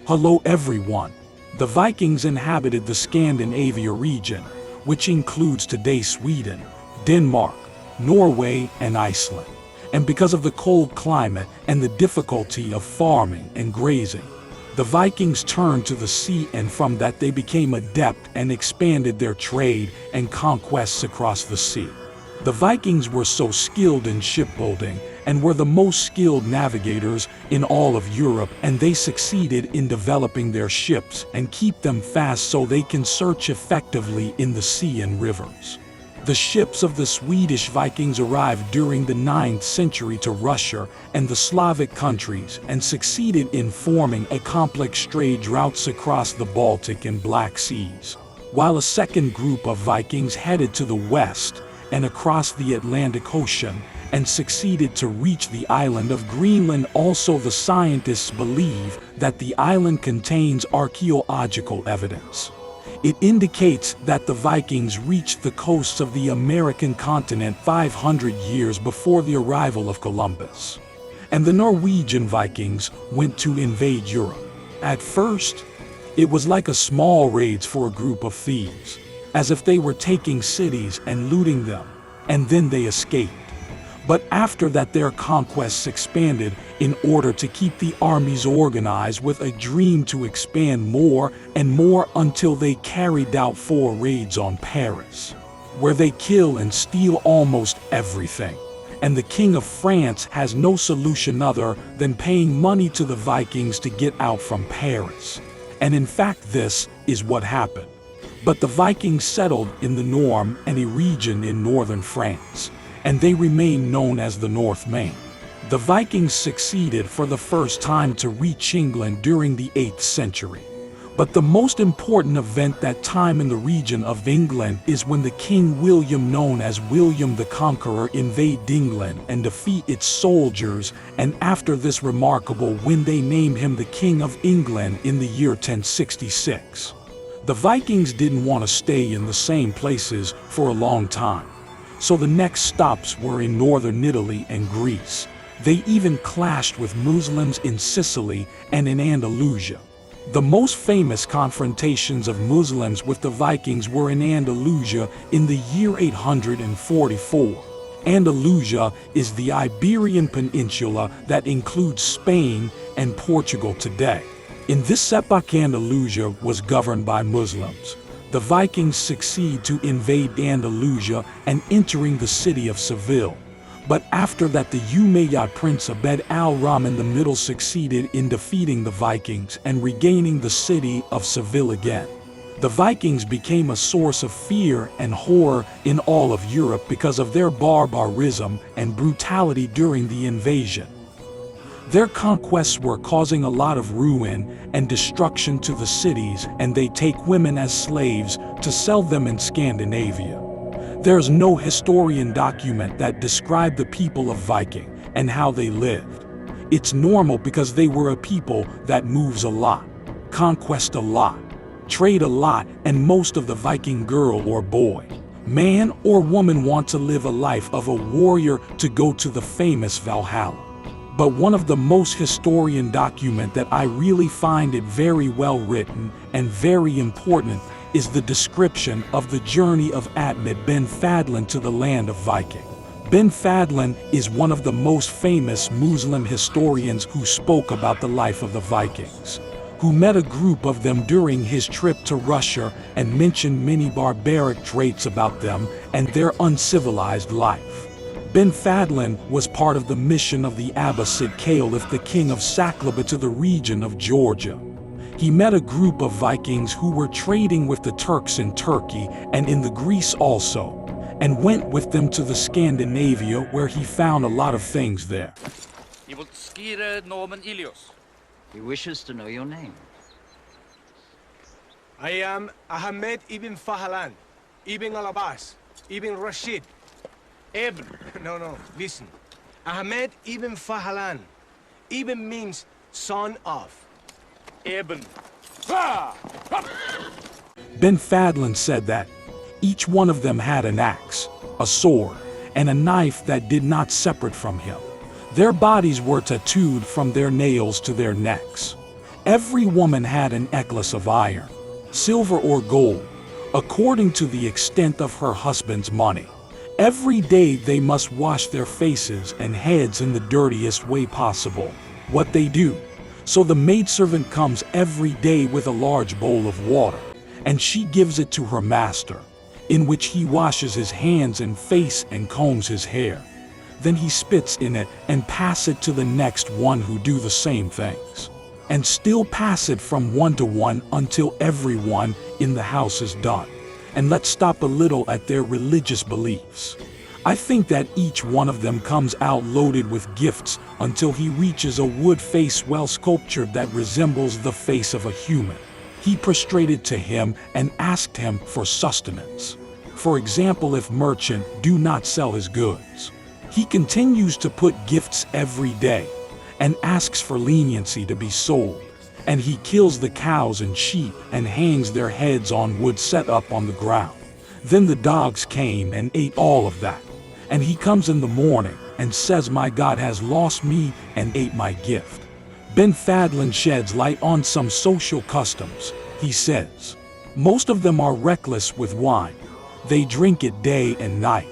Hello everyone. The Vikings inhabited the Scandinavia region, which includes today Sweden, Denmark, Norway and Iceland. And because of the cold climate and the difficulty of farming and grazing, the Vikings turned to the sea, and from that they became adept and expanded their trade and conquests across the sea. The Vikings were so skilled in shipbuilding and were the most skilled navigators in all of Europe, and they succeeded in developing their ships and keep them fast so they can search effectively in the sea and rivers. The ships of the Swedish Vikings arrived during the 9th century to Russia and the Slavic countries and succeeded in forming a complex trade routes across the Baltic and Black Seas, while a second group of Vikings headed to the west and across the Atlantic Ocean and succeeded to reach the island of Greenland. Also, the scientists believe that the island contains archaeological evidence. It indicates that the Vikings reached the coasts of the American continent 500 years before the arrival of Columbus. And the Norwegian Vikings went to invade Europe. At first, it was like a small raids for a group of thieves, as if they were taking cities and looting them, and then they escaped. But after that, their conquests expanded in order to keep the armies organized with a dream to expand more and more until they carried out 4 raids on Paris, where they kill and steal almost everything. And the King of France has no solution other than paying money to the Vikings to get out from Paris. And in fact, this is what happened. But the Vikings settled in the Norm and a region in northern France, and they remain known as the Northmen. The Vikings succeeded for the first time to reach England during the 8th century. But the most important event that time in the region of England is when the King William, known as William the Conqueror, invaded England and defeat its soldiers, and after this remarkable win they named him the King of England in the year 1066. The Vikings didn't want to stay in the same places for a long time, so the next stops were in northern Italy and Greece. They even clashed with Muslims in Sicily and in Andalusia. The most famous confrontations of Muslims with the Vikings were in Andalusia in the year 844. Andalusia is the Iberian Peninsula that includes Spain and Portugal today. In this epoch, Andalusia was governed by Muslims. The Vikings succeed to invade Andalusia and entering the city of Seville. But after that, the Umayyad Prince Abd al-Rahman II succeeded in defeating the Vikings and regaining the city of Seville again. The Vikings became a source of fear and horror in all of Europe because of their barbarism and brutality during the invasion. Their conquests were causing a lot of ruin and destruction to the cities, and they take women as slaves to sell them in Scandinavia. There's no historian document that described the people of Viking and how they lived. It's normal because they were a people that moves a lot, conquest a lot, trade a lot, and most of the Viking girl or boy, man or woman want to live a life of a warrior to go to the famous Valhalla. But one of the most historian document that I really find it very well written and very important is the description of the journey of Ahmed bin Fadlan to the land of Viking. Bin Fadlan is one of the most famous Muslim historians who spoke about the life of the Vikings, who met a group of them during his trip to Russia and mentioned many barbaric traits about them and their uncivilized life. Bin Fadlan was part of the mission of the Abbasid Caliph, the king of Saqlaba, to the region of Georgia. He met a group of Vikings who were trading with the Turks in Turkey and in the Greece also, and went with them to the Scandinavia, where he found a lot of things there. He wishes to know your name. I am Ahmed ibn Fahlan, ibn al-Abbas, ibn Rashid. Ibn. No, listen. Ahmed ibn Fahlan. Ibn means son of. Ibn. Bin Fadlan said that each one of them had an axe, a sword, and a knife that did not separate from him. Their bodies were tattooed from their nails to their necks. Every woman had an necklace of iron, silver or gold, according to the extent of her husband's money. Every day they must wash their faces and heads in the dirtiest way possible. What they do. So the maidservant comes every day with a large bowl of water, and she gives it to her master, in which he washes his hands and face and combs his hair. Then he spits in it and pass it to the next one who do the same things, and still pass it from one to one until everyone in the house is done. And let's stop a little at their religious beliefs. I think that each one of them comes out loaded with gifts until he reaches a wood face well sculptured that resembles the face of a human. He prostrated to him and asked him for sustenance. For example, if merchant do not sell his goods, he continues to put gifts every day and asks for leniency to be sold. And he kills the cows and sheep and hangs their heads on wood set up on the ground. Then the dogs came and ate all of that. And he comes in the morning and says, "My God has lost me and ate my gift." Ben Fadlan sheds light on some social customs. He says, most of them are reckless with wine. They drink it day and night.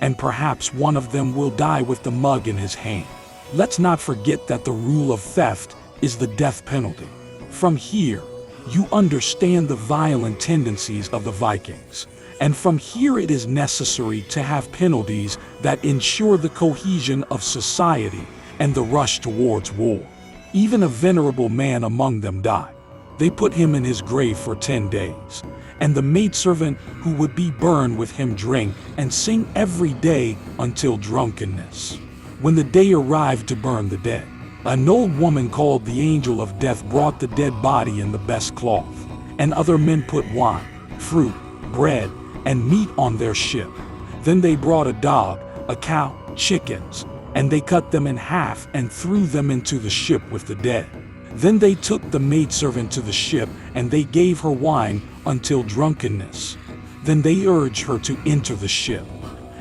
And perhaps one of them will die with the mug in his hand. Let's not forget that the rule of theft is the death penalty. From here, you understand the violent tendencies of the Vikings. And from here it is necessary to have penalties that ensure the cohesion of society and the rush towards war. Even a venerable man among them died. They put him in his grave for 10 days. And the maidservant who would be burned with him drank and sing every day until drunkenness. When the day arrived to burn the dead, an old woman called the angel of death brought the dead body in the best cloth, and other men put wine, fruit, bread, and meat on their ship. Then they brought a dog, a cow, chickens, and they cut them in half and threw them into the ship with the dead. Then they took the maidservant to the ship, and they gave her wine until drunkenness. Then they urged her to enter the ship,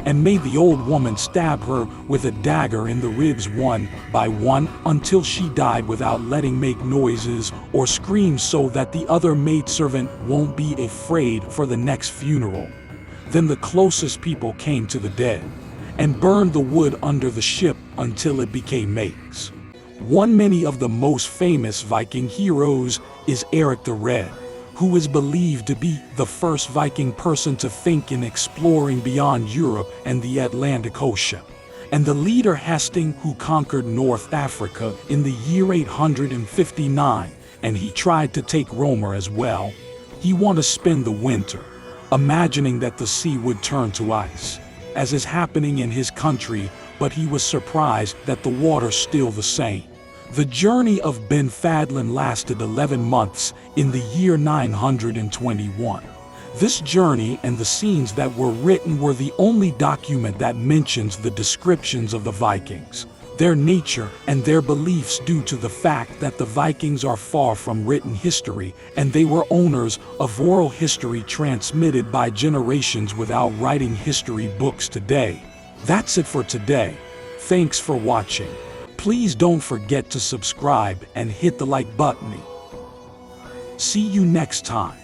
and made the old woman stab her with a dagger in the ribs one by one until she died without letting make noises or screams, so that the other maidservant won't be afraid for the next funeral. Then the closest people came to the dead and burned the wood under the ship until it became makes. Many of the most famous Viking heroes is Eric the Red, who is believed to be the first Viking person to think in exploring beyond Europe and the Atlantic Ocean, and the leader Hasting, who conquered North Africa in the year 859, and he tried to take Rome as well. He wanted to spend the winter, imagining that the sea would turn to ice, as is happening in his country, but he was surprised that the water's still the same. The journey of Ben Fadlan lasted 11 months in the year 921. This journey and the scenes that were written were the only document that mentions the descriptions of the Vikings, their nature and their beliefs, due to the fact that the Vikings are far from written history and they were owners of oral history transmitted by generations without writing history books today. That's it for today. Thanks for watching. Please don't forget to subscribe and hit the like button. See you next time.